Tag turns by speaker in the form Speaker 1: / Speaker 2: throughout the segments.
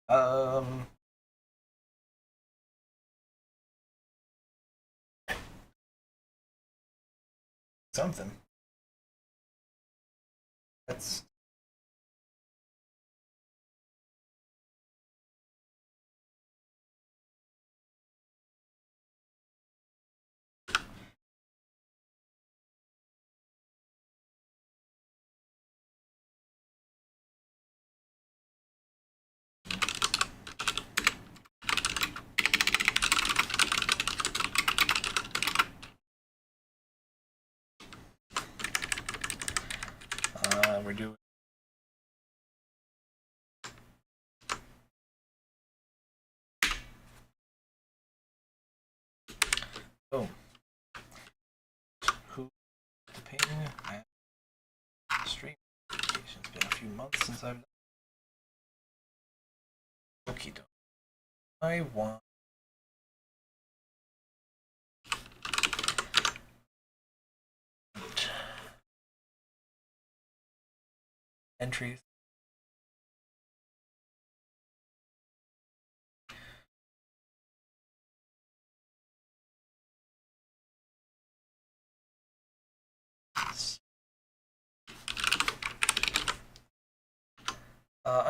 Speaker 1: Um, something. That's we're doing. Boom. Who the painting at stream? It's been a few months since I've done. Okie doke. I want entries.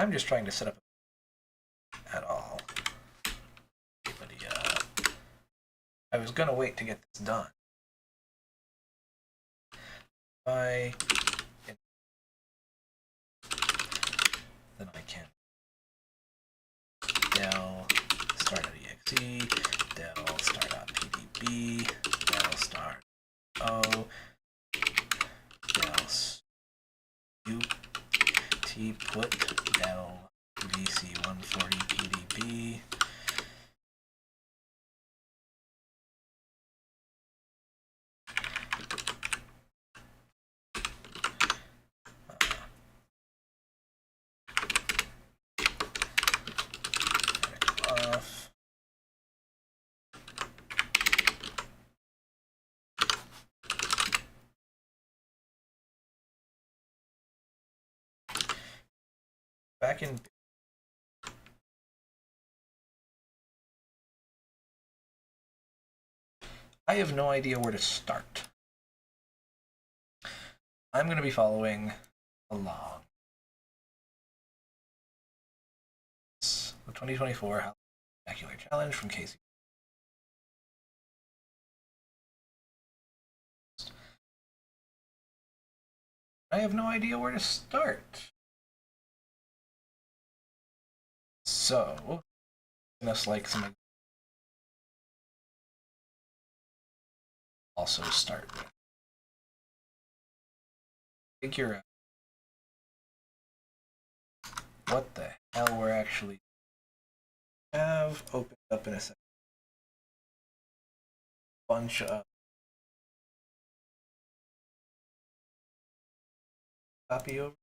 Speaker 1: I'm just trying to set up at all. But I was gonna wait to get this done. I then I can del start.exe, del start.pdb, del start o, del ut put del vc140 pdb. Off. Back in I have no idea where to start. I'm going to be following along. The 2024 Halloween Spooktacular Challenge from Casey. I have no idea where to start. So, just like some also start with. Figure out what the hell we're actually have opened up in a second. Bunch of copy over.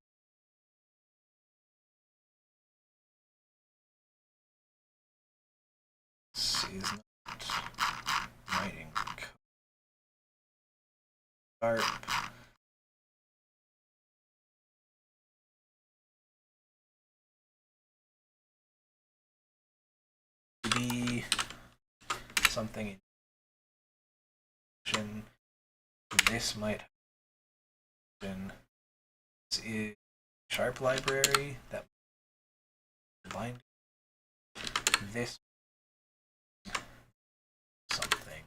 Speaker 1: This is not writing code. Start. Be something in this might happen. This is sharp library that bind this something.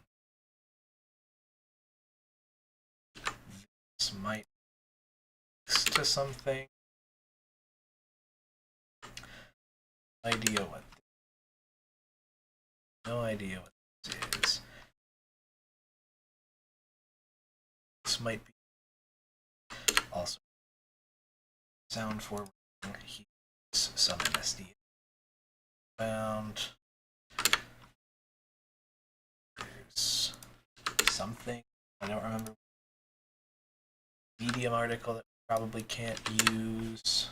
Speaker 1: This might to something. Idea what no idea what this is. This might be also sound forwarding. Here's some MSD found. There's something I don't remember. Medium article that we probably can't use.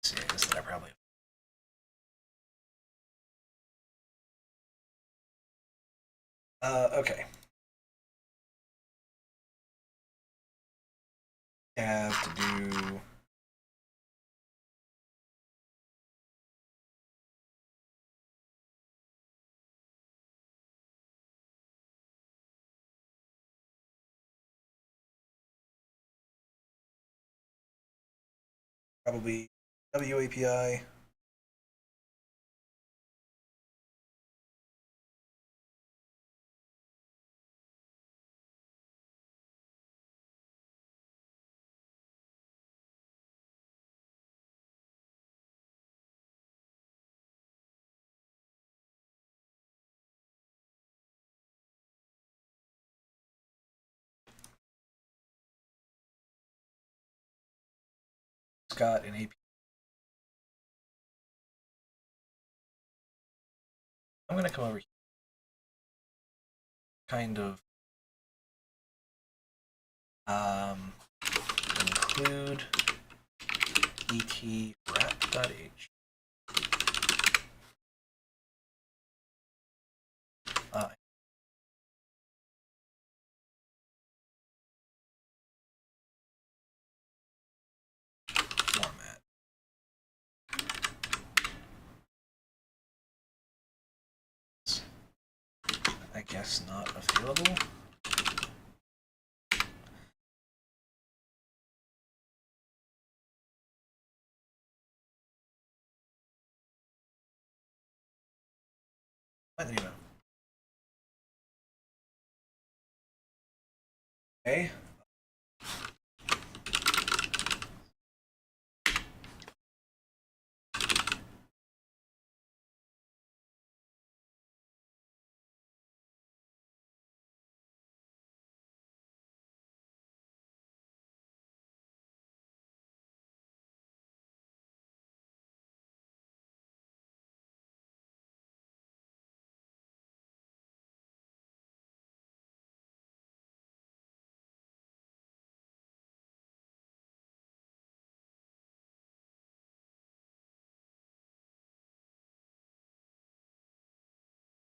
Speaker 1: This is that I probably okay. Have to do probably WAPI. It's got an API. I'm going to come over here. Kind of include et wrap.h. Format. I guess not available. Anyway. Okay.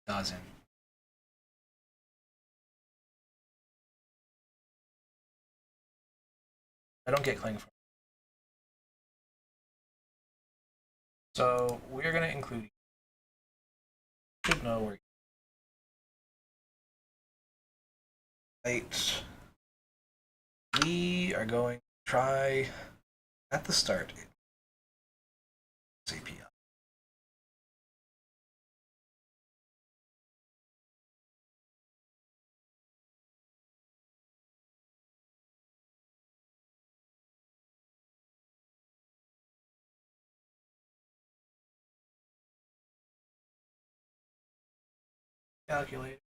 Speaker 1: Doesn't. I don't get cling for. So we're going to include. Should know where. Right. We are going to try at the start. API. Calculate.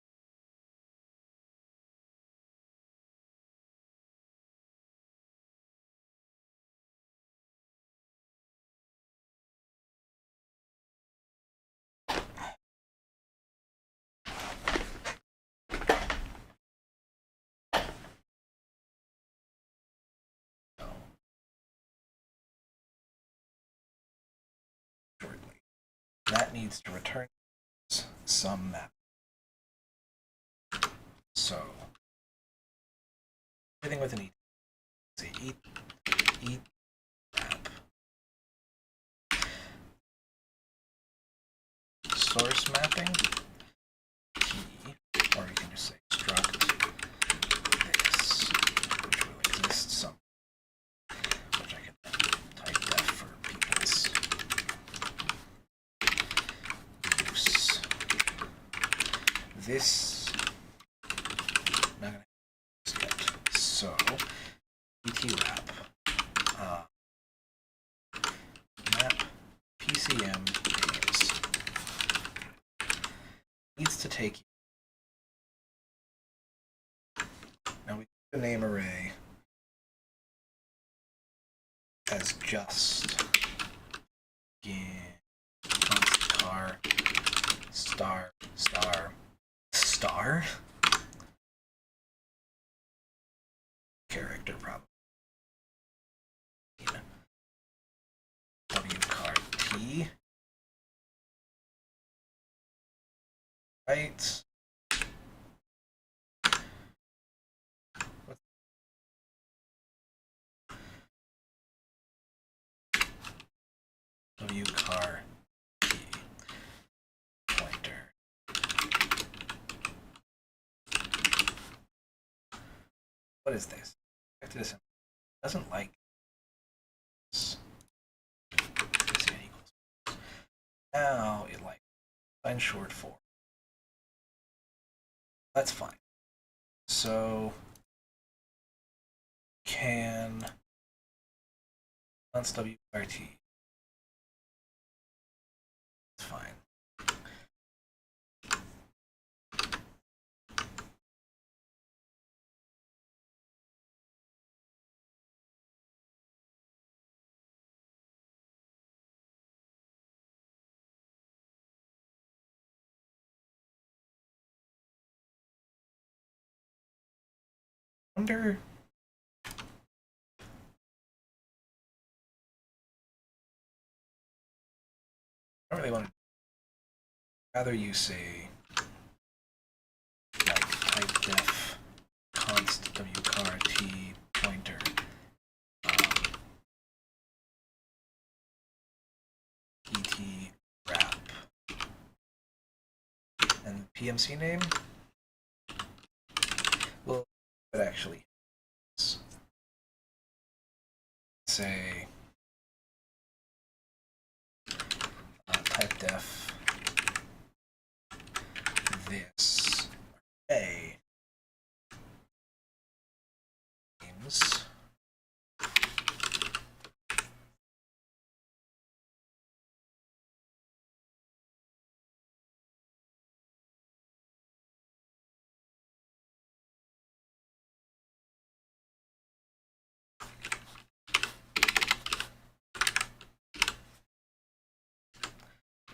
Speaker 1: That needs to return some map. So everything with an e. Say eat map. Source mapping key, or you can just say struct this, which will exist some, which I can type def for people's use. This I'm not gonna yet. So etwrap map PCM names needs to take. Now we do the name array as just car star character probably. W card T. Right. W car T pointer. What is this? Back to this. Doesn't like this. now it like sign short for. That's fine. So can const WRT. It's fine. Wonder. I don't really want to. Rather you say like type def const wrt pointer et wrap and PMC name. Well, it actually is. Say type def this array names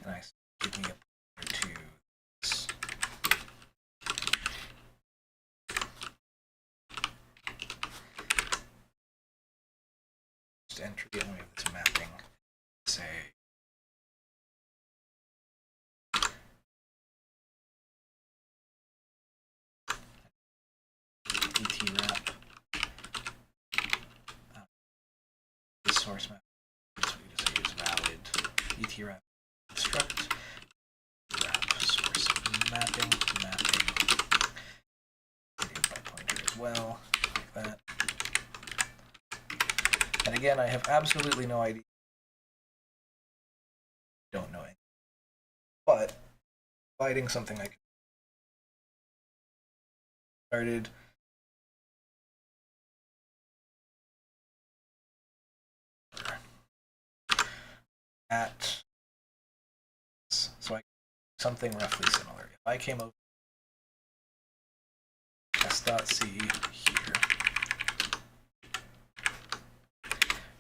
Speaker 1: and I give me a pointer to this. Just entry and we have this mapping. Say et wrap this source map. So we just use valid et wrap struct wrap source mapping by pointer as well, like that. And again, I have absolutely no idea. Don't know anything. But providing something I can started. At so I something roughly similar. If I came over s.c here,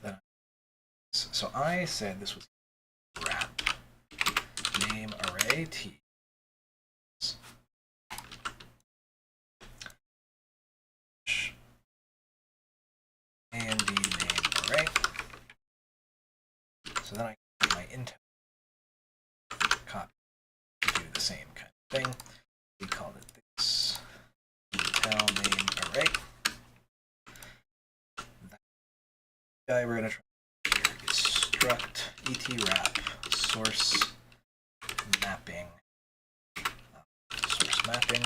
Speaker 1: then so I said this was wrap name array t and the name array. So then I get my intel copy to do the same kind of thing. We called it this intel name array. That guy we're going to try here is struct et wrap source mapping. Source mapping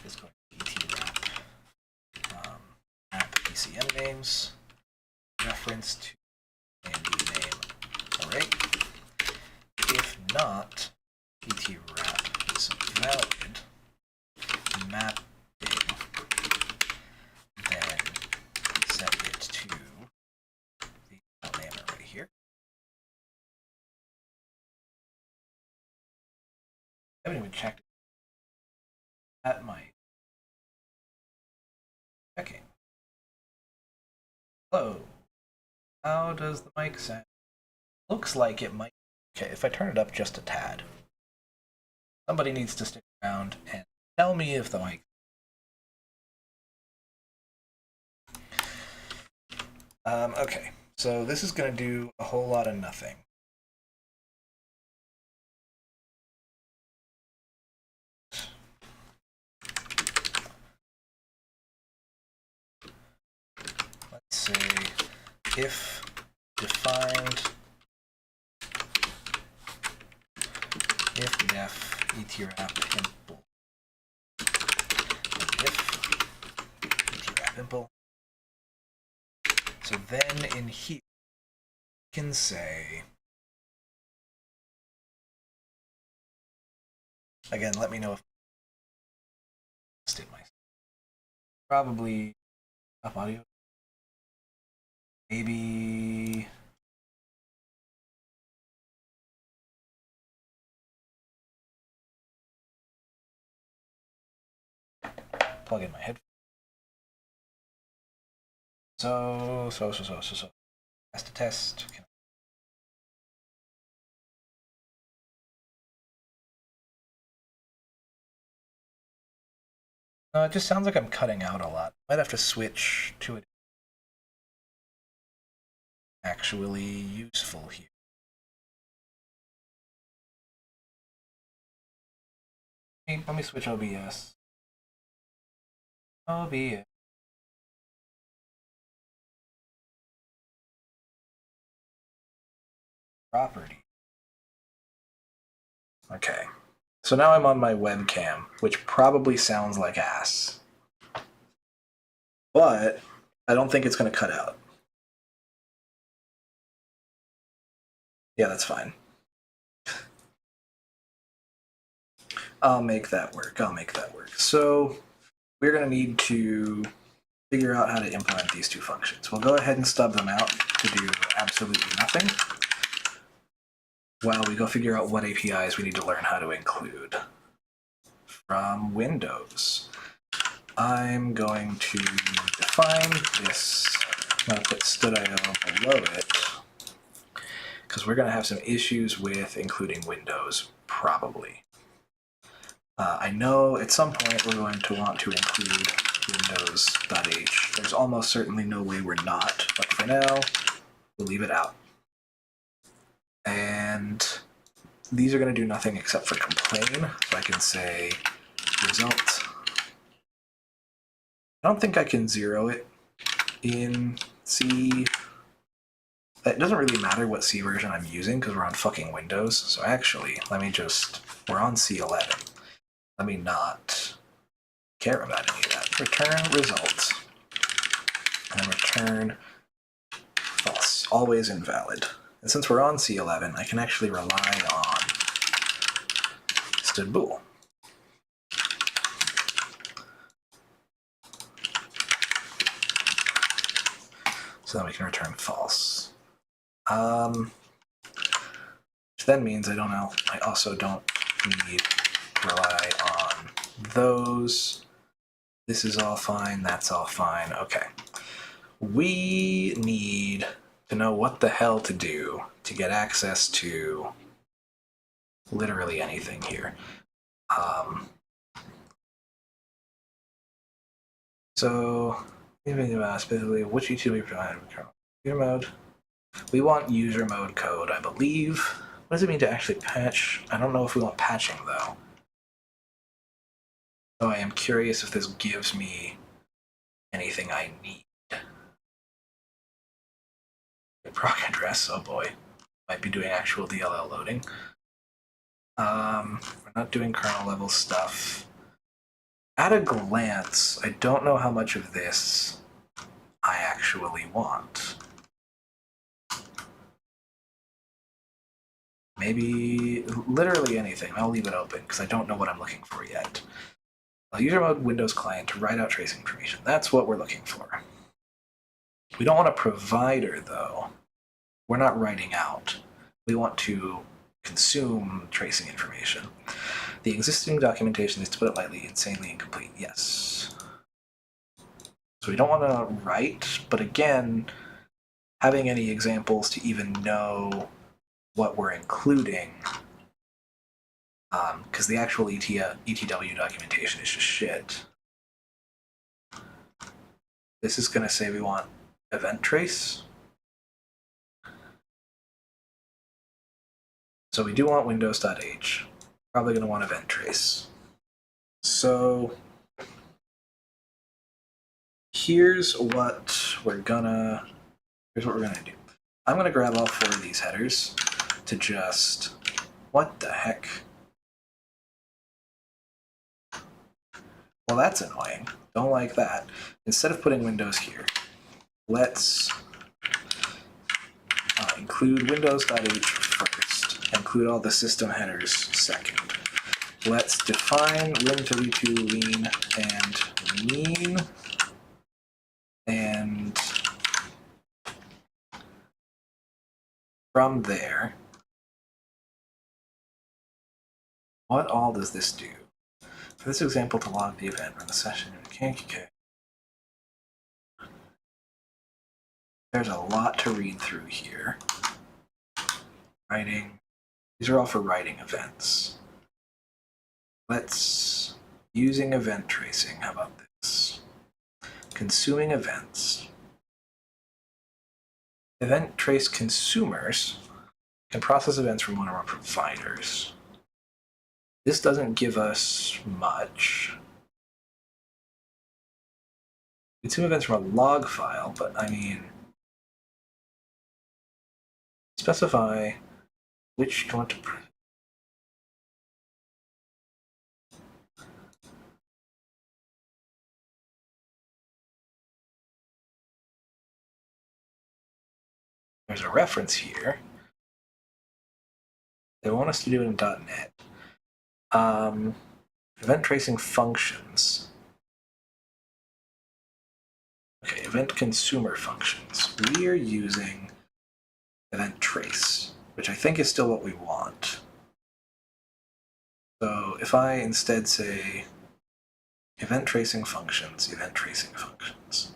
Speaker 1: is going to et wrap map PCM names reference to and name array. If not, et wrap is valid mapping, then set it to the name array here. I haven't even checked that might checking. Hello. How does the mic sound? Looks like it might. Okay, if I turn it up just a tad. Somebody needs to stick around and tell me if the mic. Okay, so this is going to do a whole lot of nothing. Let's say if defined if def et wrap impl if et wrap impl. So then in here we can say Again, let me know if I probably up audio. Maybe plug in my headphones. So. Test. No, it just sounds like I'm cutting out a lot. Might have to switch to it. Actually useful here. Let me switch OBS. OBS. Property. Okay. So now I'm on my webcam, which probably sounds like ass. But I don't think it's going to cut out. Yeah, that's fine. I'll make that work. So we're going to need to figure out how to implement these two functions. We'll go ahead and stub them out to do absolutely nothing while we go figure out what APIs we need to learn how to include. From Windows, I'm going to define this. I'm going to put std.io below it because we're going to have some issues with including Windows, probably. I know at some point we're going to want to include Windows.h. There's almost certainly no way we're not, but for now, we'll leave it out. And these are going to do nothing except for complain, so I can say result. I don't think I can zero it in C. It doesn't really matter what C version I'm using because we're on fucking Windows. So actually, we're on C11. Let me not care about any of that. Return result. And return false. Always invalid. And since we're on C11, I can actually rely on std bool. So then we can return false. Which then means I also don't need to rely on those. This is all fine, that's all fine. Okay. We need to know what the hell to do to get access to literally anything here. So, specifically, which utility provided user mode? We want user mode code, I believe. What does it mean to actually patch? I don't know if we want patching, though. So I am curious if this gives me anything I need. Proc address, oh boy. Might be doing actual DLL loading. We're not doing kernel level stuff. At a glance, I don't know how much of this I actually want. Maybe literally anything. I'll leave it open because I don't know what I'm looking for yet. User mode Windows client to write out tracing information. That's what we're looking for. We don't want a provider, though. We're not writing out. We want to consume tracing information. The existing documentation is, to put it lightly, insanely incomplete. Yes. So we don't want to write, but again, having any examples to even know what we're including, because the actual ETW documentation is just shit. This is going to say we want event trace. So we do want Windows.h. Probably going to want event trace. So here's what we're gonna do. I'm gonna grab all 4 of these headers to just, what the heck? Well, that's annoying. Don't like that. Instead of putting Windows here, let's include Windows.h first, include all the system headers second. let's define Win32 lean and mean, and from there, what all does this do? For this example, to log the event, run the session in KQK. There's a lot to read through here. Writing. These are all for writing events. Let's using event tracing. How about this? Consuming events. Event trace consumers can process events from one of our providers. This doesn't give us much. Consume events from a log file, but I mean, specify which you want to. There's a reference here. They want us to do it in .NET. Event tracing functions. Okay, event consumer functions. We are using event trace, which I think is still what we want. So if I instead say event tracing functions, event tracing functions.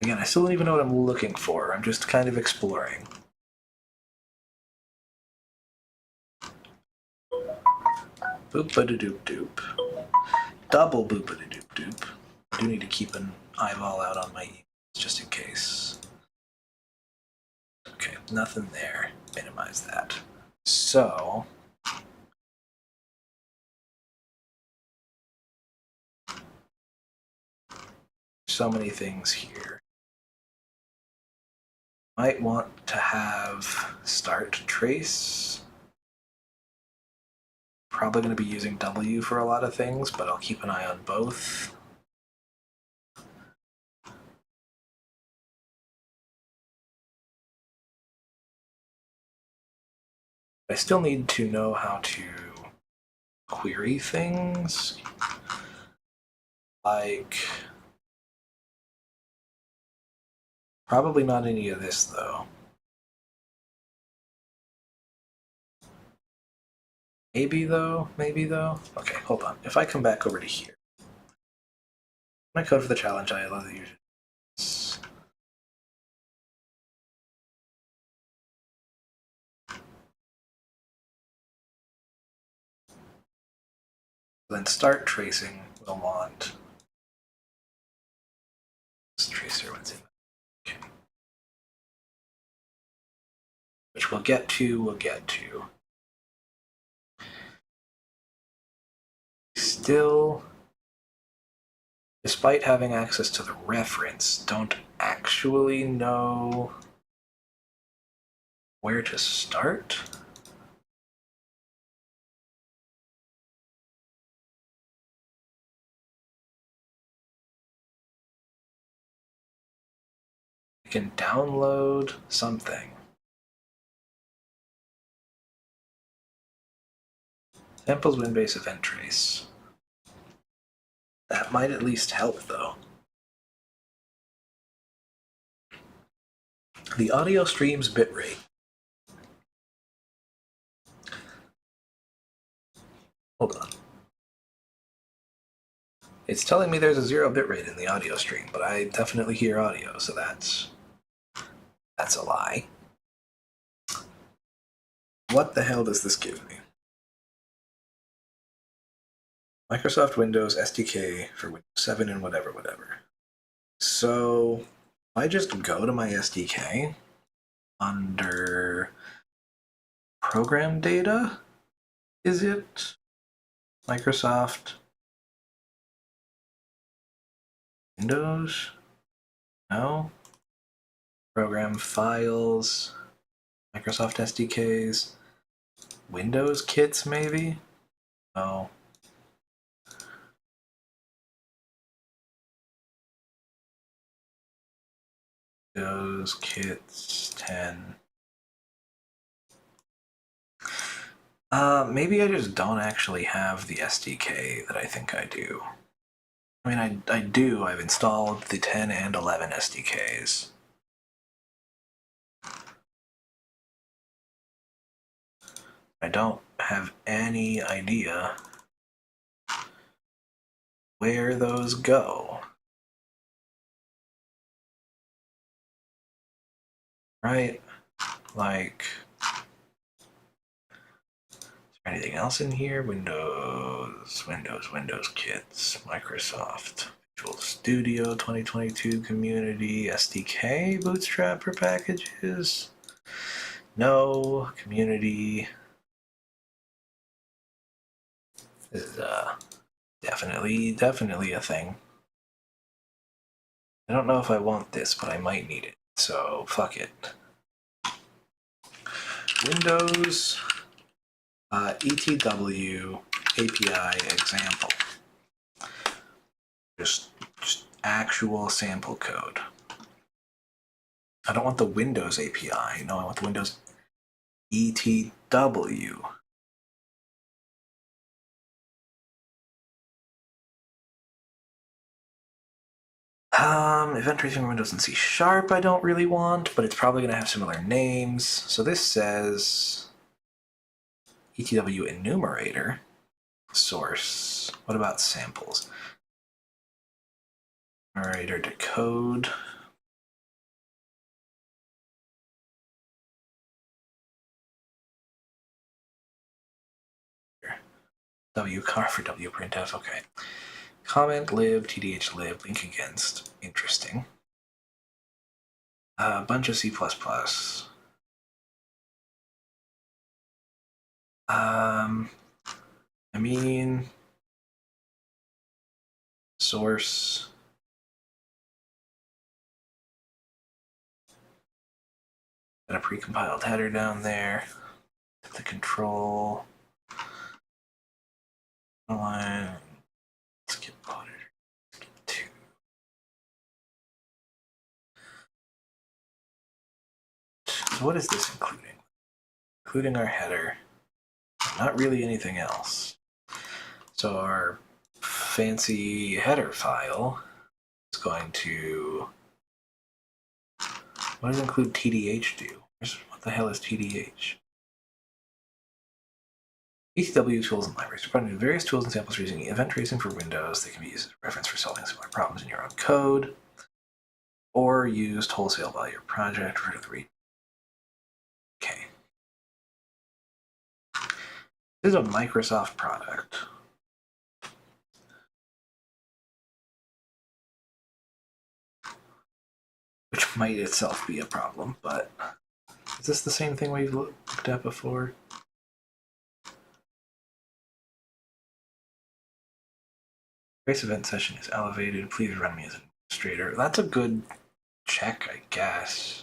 Speaker 1: Again, I still don't even know what I'm looking for. I'm just kind of exploring. Boop-a-da-doop-doop. Double boop-a-da-doop-doop. I do need to keep an eyeball out on my emails, just in case. Okay, nothing there. Minimize that. So, so many things here. Might want to have start trace. Probably going to be using W for a lot of things, but I'll keep an eye on both. I still need to know how to query things. Like, probably not any of this, though. Maybe, though? Maybe, though? Okay, hold on. If I come back over to here, my code for the challenge, I allow the user. Then start tracing, we'll want this tracer, what's in it? Okay. Which we'll get to. Still, despite having access to the reference, don't actually know where to start. I can download something. Samples Winbase event trace. That might at least help, though. The audio stream's bitrate. Hold on. It's telling me there's a 0 bitrate in the audio stream, but I definitely hear audio, so that's a lie. What the hell does this give me? Microsoft Windows SDK for Windows 7 and whatever. So I just go to my SDK under program data. Is it Microsoft Windows? No. Program files, Microsoft SDKs, Windows kits maybe? No. Windows kits 10. Maybe I just don't actually have the SDK that I think I do. I mean, I do. I've installed the 10 and 11 SDKs. I don't have any idea where those go. Right? Like, is there anything else in here? Windows kits, Microsoft Visual Studio 2022 Community, SDK, Bootstrap for packages. No, community. This is definitely a thing. I don't know if I want this, but I might need it, so fuck it. Windows ETW API example. Just actual sample code. I don't want the Windows API. No, I want the Windows ETW. Event tracing for Windows and C# I don't really want, but it's probably going to have similar names. So this says ETW enumerator source. What about samples? Enumerator decode. WCAR for WPrintf, okay. Comment lib, tdh lib, link against. Interesting. A bunch of C++. I mean, source. Got a precompiled header down there. The control line. Skip auditor. Skip 2. So what is this including? Including our header. Not really anything else. So our fancy header file is going to. What does include TDH do? What the hell is TDH? ETW tools and libraries. Providing various tools and samples for using event tracing for Windows. They can be used as a reference for solving similar problems in your own code, or used wholesale by your project. Okay. This is a Microsoft product. Which might itself be a problem, but is this the same thing we've looked at before? Trace event session is elevated. Please run me as an administrator. That's a good check, I guess.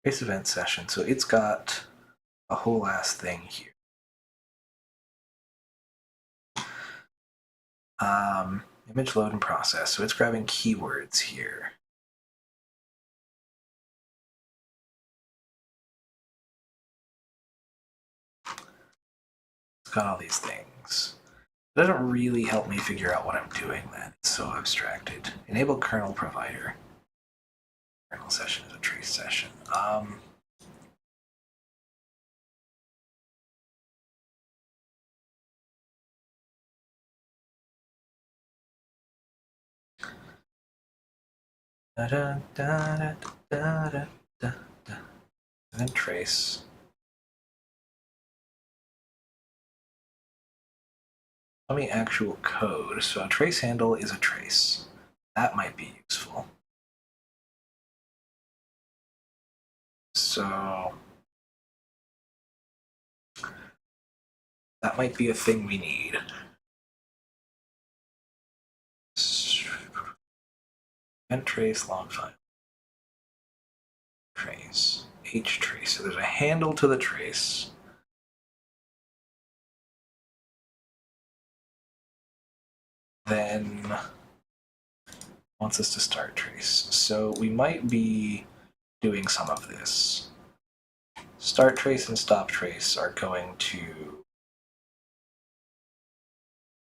Speaker 1: Trace event session. So it's got a whole ass thing here. Image load and process. So it's grabbing keywords here. It's got all these things. It doesn't really help me figure out what I'm doing then. It's so abstracted. Enable kernel provider. Kernel session is a trace session. And then trace. Tell me actual code. So a trace handle is a trace. That might be useful. So that might be a thing we need. Event trace log file. Trace. H trace. So there's a handle to the trace. Then wants us to start trace. So we might be doing some of this. Start trace and stop trace are going to... Is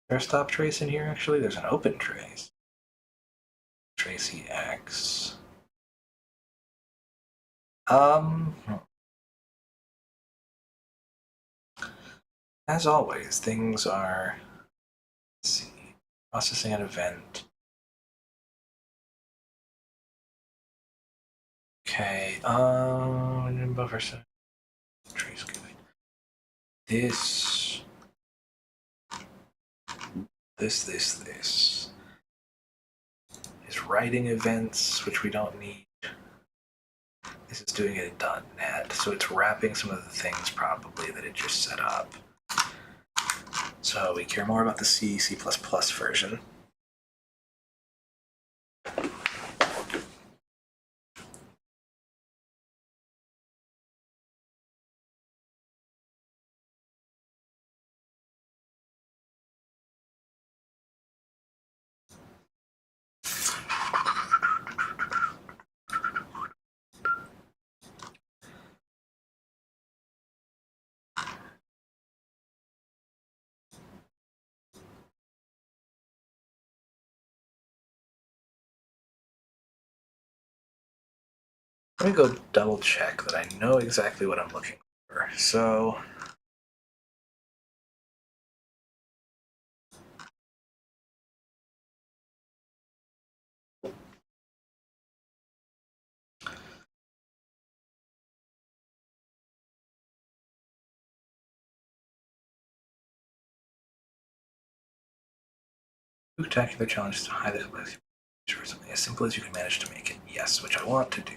Speaker 1: there a stop trace in here, actually? There's an open trace. Tracy X. As always, things are... Let's see. Processing an event. Okay, buffer set. Trace good. This is writing events, which we don't need. This is doing it in .NET, so it's wrapping some of the things probably that it just set up. So we care more about the C++ version. Let me go double check that I know exactly what I'm looking for. So Spooktacular challenge is to hide the complexity for something as simple as you can manage to make it. Yes, which I want to do.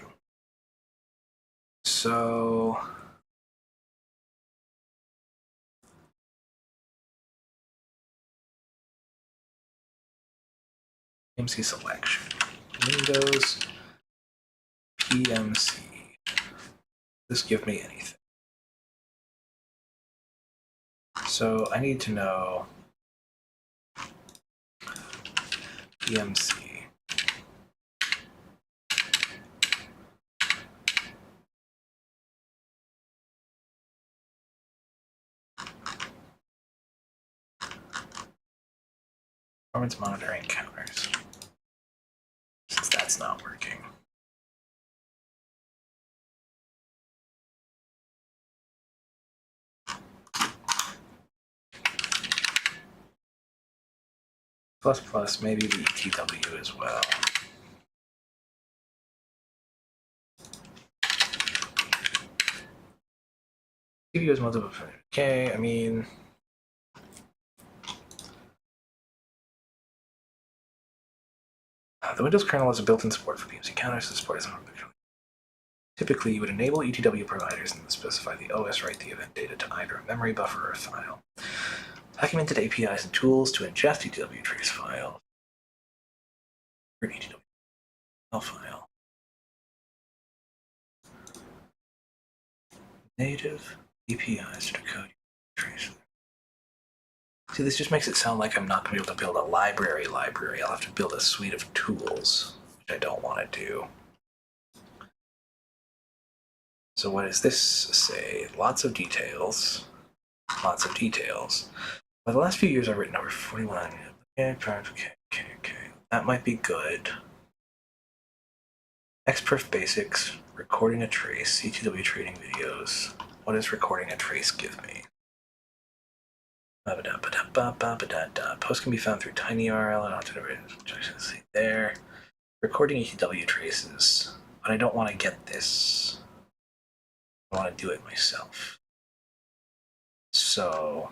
Speaker 1: So PMC selection. Windows PMC. This give me anything. So I need to know PMC. Performance monitoring counters. Since that's not working. ++, maybe the ETW as well. CPU is multiple. Okay, I mean, the Windows kernel has a built-in support for PMC counters. The support is not particularly. Typically, you would enable ETW providers and specify the OS write the event data to either a memory buffer or a file. Documented APIs and tools to ingest ETW trace files. Or an ETW file. Native APIs to decode trace. See, this just makes it sound like I'm not going to be able to build a library. I'll have to build a suite of tools, which I don't want to do. So what does this say? Lots of details. Lots of details. By the last few years, I've written over 41. Okay. That might be good. Xperf basics, recording a trace, CTW trading videos. What does recording a trace give me? Post can be found through tinyurl and see there. Recording ETW traces, but I don't want to get this. I want to do it myself. So,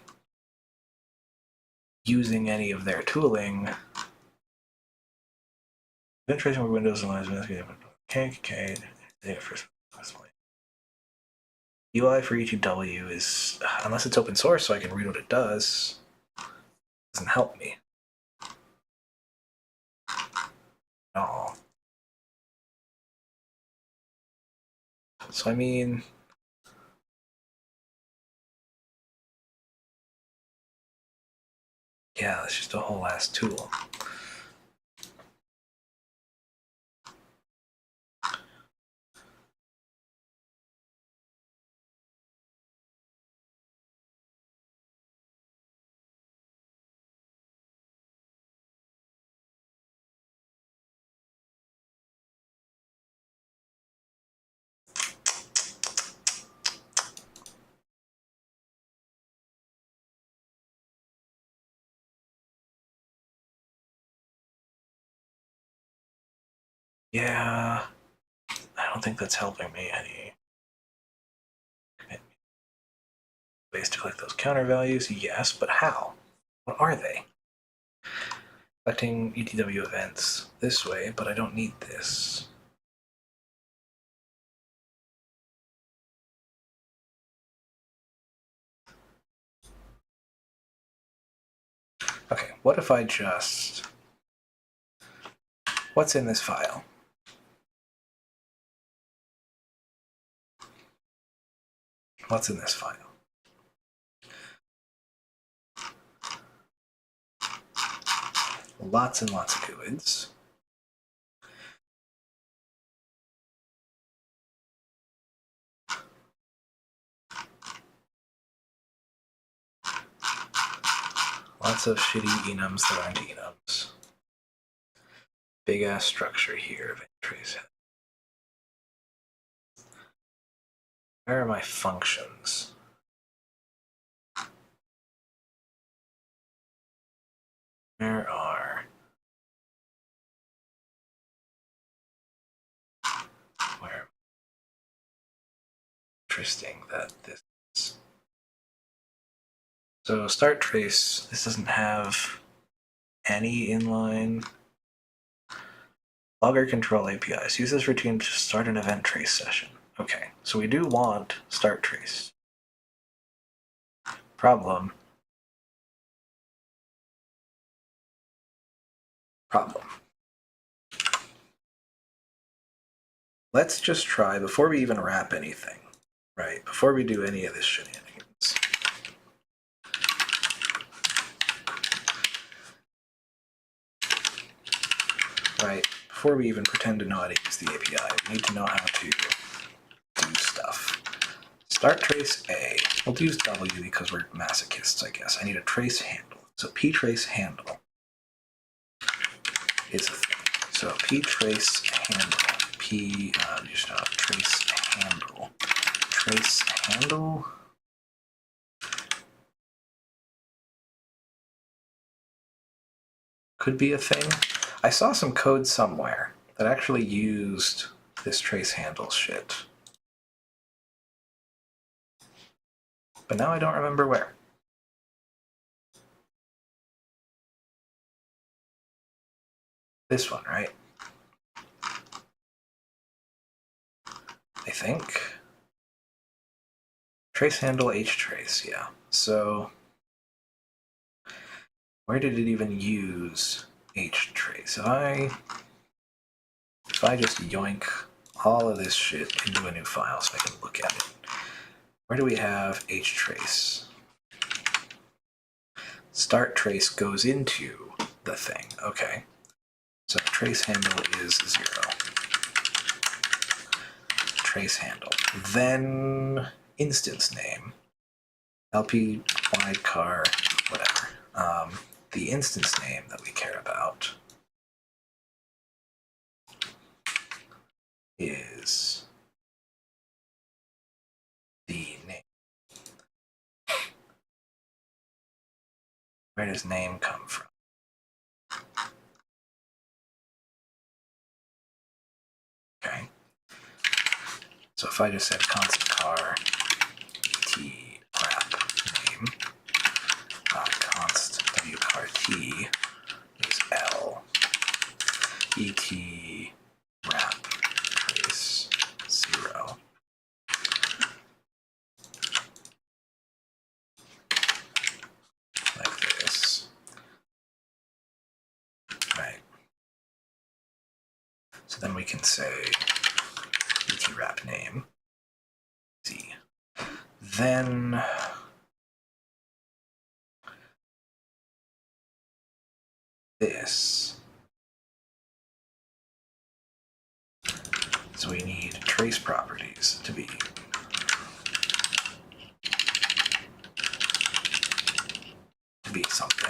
Speaker 1: using any of their tooling, tracing with Windows KK, data first. UI for ETW is, unless it's open source so I can read what it does, doesn't help me at all. So I mean, yeah, it's just a whole ass tool. Yeah, I don't think that's helping me any. Ways to collect those counter values, yes, but how? What are they? Collecting ETW events this way, but I don't need this. Okay, what if I just... What's in this file? What's in this file? Lots and lots of GUIDs. Lots of shitty enums that aren't enums. Big ass structure here of entries. Where are my functions? Where are... Where... Interesting that this is... So start trace, this doesn't have any inline. Logger control APIs. Use this routine to start an event trace session. Okay, so we do want start trace. Problem. Let's just try, before we even wrap anything, right? Before we do any of this shenanigans. Right, before we even pretend to know how to use the API, we need to know how to do stuff. Start trace A. We'll use W because we're masochists, I guess. I need a trace handle. So ptrace handle is a thing. So ptrace handle. Trace handle. Trace handle. Could be a thing. I saw some code somewhere that actually used this trace handle shit. But now I don't remember where. This one, right? I think. Trace handle htrace, yeah. So where did it even use htrace? If I just yoink all of this shit into a new file so I can look at it. Where do we have htrace? Start trace goes into the thing. Okay. So trace handle is 0. Trace handle. Then instance name. LP wildcar, whatever. The instance name that we care about is the name. Where does name come from? Okay. So if I just said constant car t wrap name, const wcar t is L et wrap trace 0. Like this. Right. So then we can say et wrap name z. Then this. So we need trace properties to be something.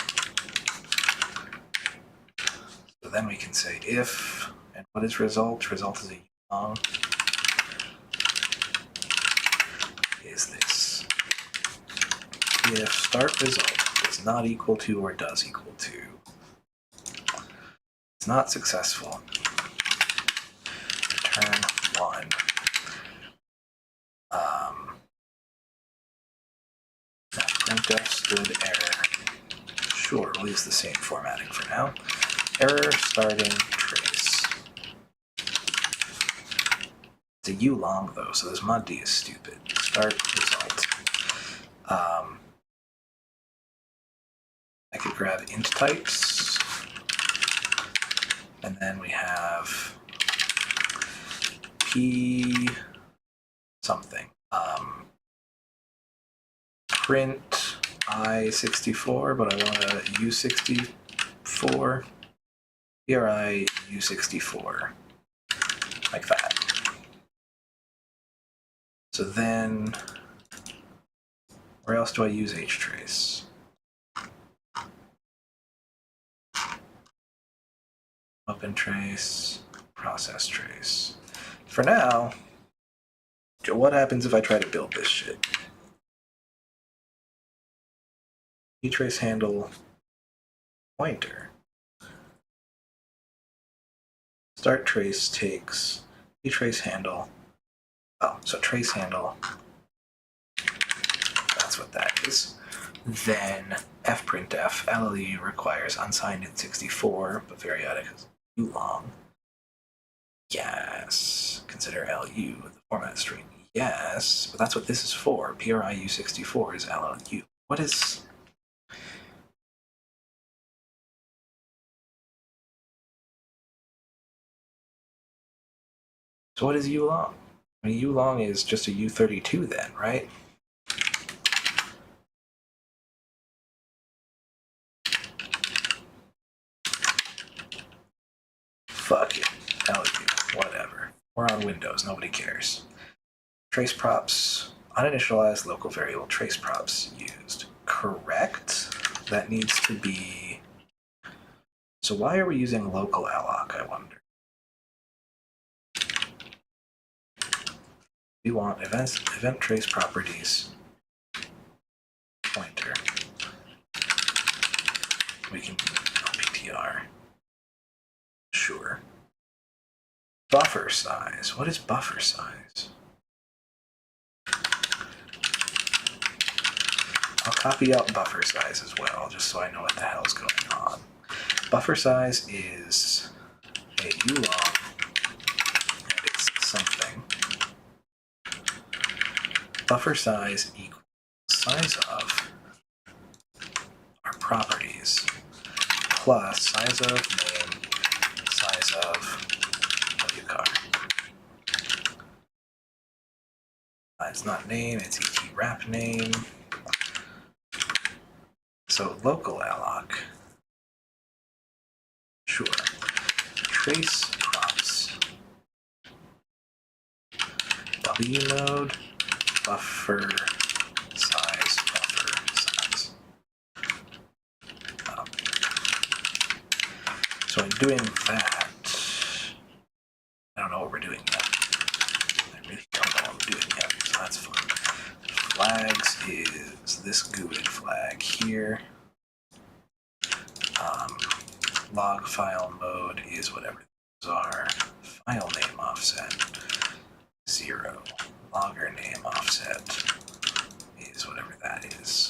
Speaker 1: So then we can say if, and what is result? Result is a long. Is this. If start result is not equal to or does equal to, it's not successful. return 1. Printf stood error. Sure, we'll use the same formatting for now. Error starting trace. It's a U long though, so this mod D is stupid. Start result. I could grab int types, and then we have p something. Print I64, but I want a U64. PRI U64, like that. So then, where else do I use htrace? Open trace, process trace. For now, what happens if I try to build this shit? Trace handle pointer. Start trace takes trace handle. Oh, so trace handle. That's what that is. Then fprintf LLE requires unsigned int64, but periodic is too long. Yes. Consider LU the format string. Yes, but that's what this is for. PRIU64 is LLU. What is... So what is U long? I mean, U long is just a U32 then, right? Fuck it. LU. Whatever. We're on Windows. Nobody cares. Trace props. Uninitialized local variable trace props used. Correct? That needs to be... So why are we using local alloc, I wonder? We want event trace properties pointer. We can LPTR. Sure. Buffer size. What is buffer size? I'll copy out buffer size as well, just so I know what the hell's going on. Buffer size is a ulong, and it's something. Buffer size equals size of our properties plus size of name, size of wcar. It's not name, it's et wrap name. So local alloc. Sure. Trace props. W node buffer size. So in doing that, I don't know what we're doing yet. I really don't know what we're doing yet, so that's fun. Flags is this GUID flag here. Log file mode is whatever those are. File name offset 0. Logger name offset is whatever that is.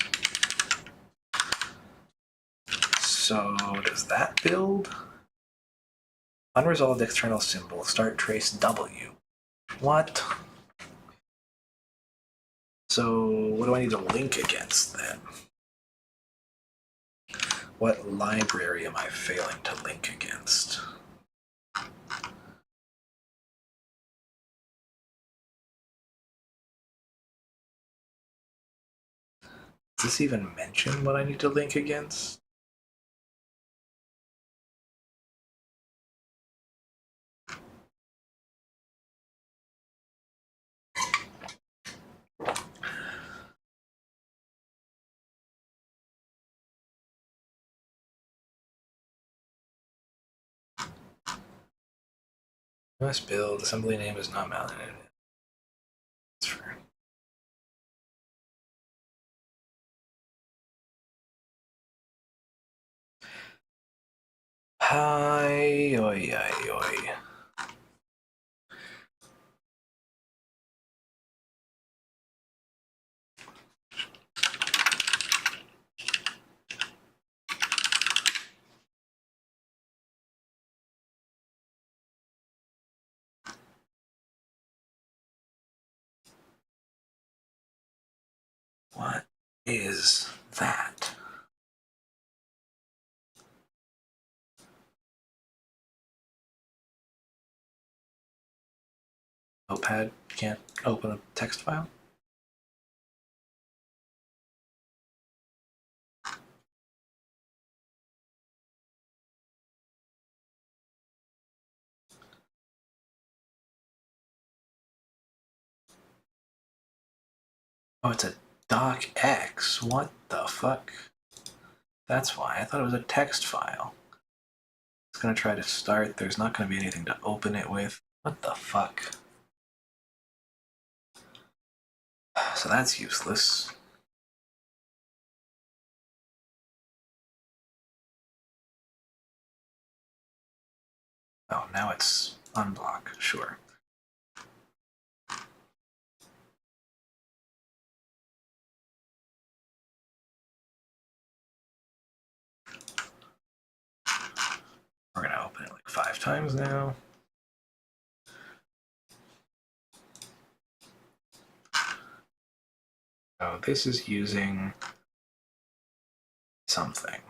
Speaker 1: So does that build? Unresolved external symbol, start trace W. What? So what do I need to link against then? What library am I failing to link against? Does this even mention what I need to link against? Must build, assembly name is not mounted. Hi, oi, oi, oi. What is that? Notepad can't open a text file? Oh, it's a docx. What the fuck? That's why. I thought it was a text file. It's gonna try to start. There's not gonna be anything to open it with. What the fuck? So that's useless. Oh, now it's unblock. Sure. We're gonna open it like 5 times now. Oh, this is using something.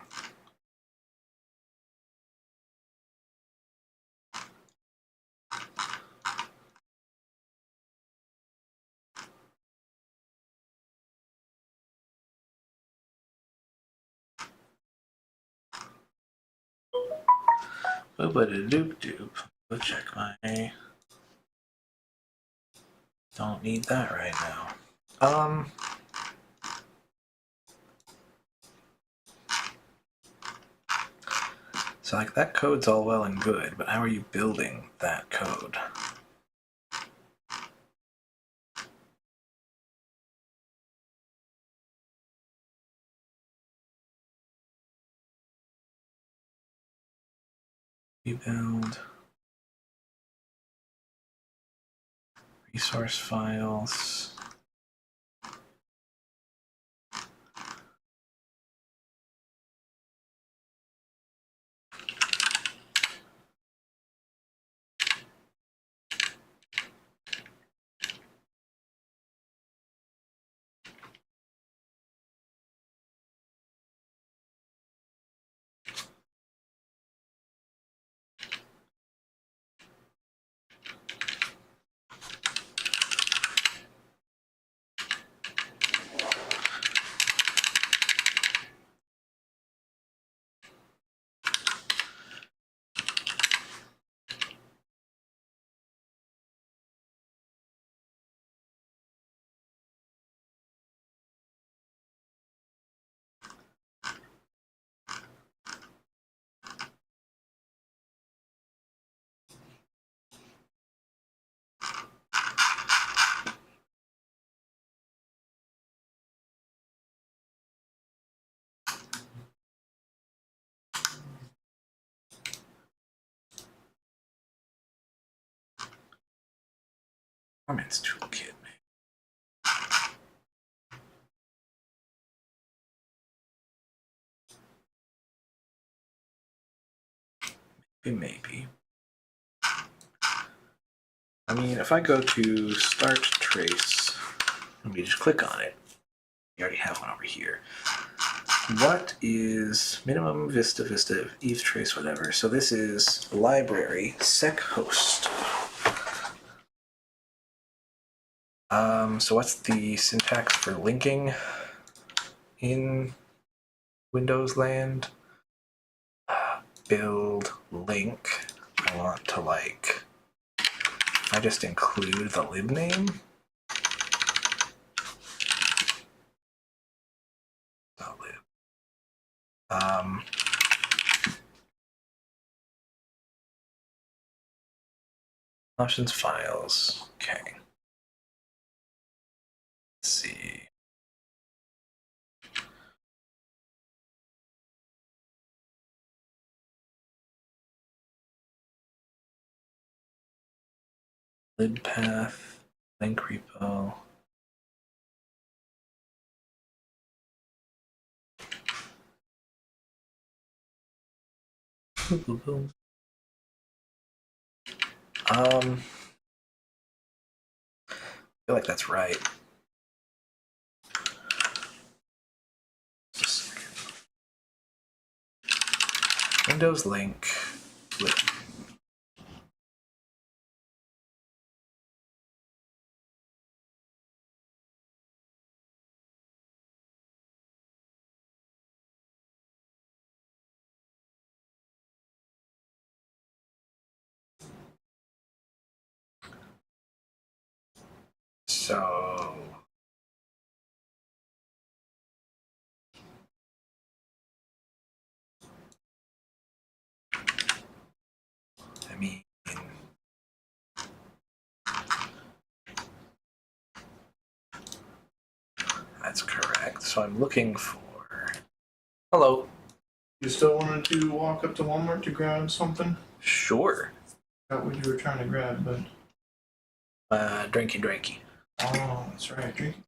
Speaker 1: Oh, but a doop doop. Go check my. Don't need that right now. So like that code's all well and good, but how are you building that code? Rebuild. Resource files. Performance toolkit. Maybe. I mean, if I go to start trace, let me just click on it. You already have one over here. What is minimum vista, Eve trace, whatever. So this is library sec host. So what's the syntax for linking in Windows land? Build link. I want to like, I just include the lib name. Options files. Okay. Let's see. Lib path, link repo. I feel like that's right. Windows link. So I mean, that's correct. So I'm looking for. Hello.
Speaker 2: You still wanted to walk up to Walmart to grab something?
Speaker 1: Sure.
Speaker 2: Not what you were trying to grab, but.
Speaker 1: Drinky.
Speaker 2: Oh, that's right, drinking.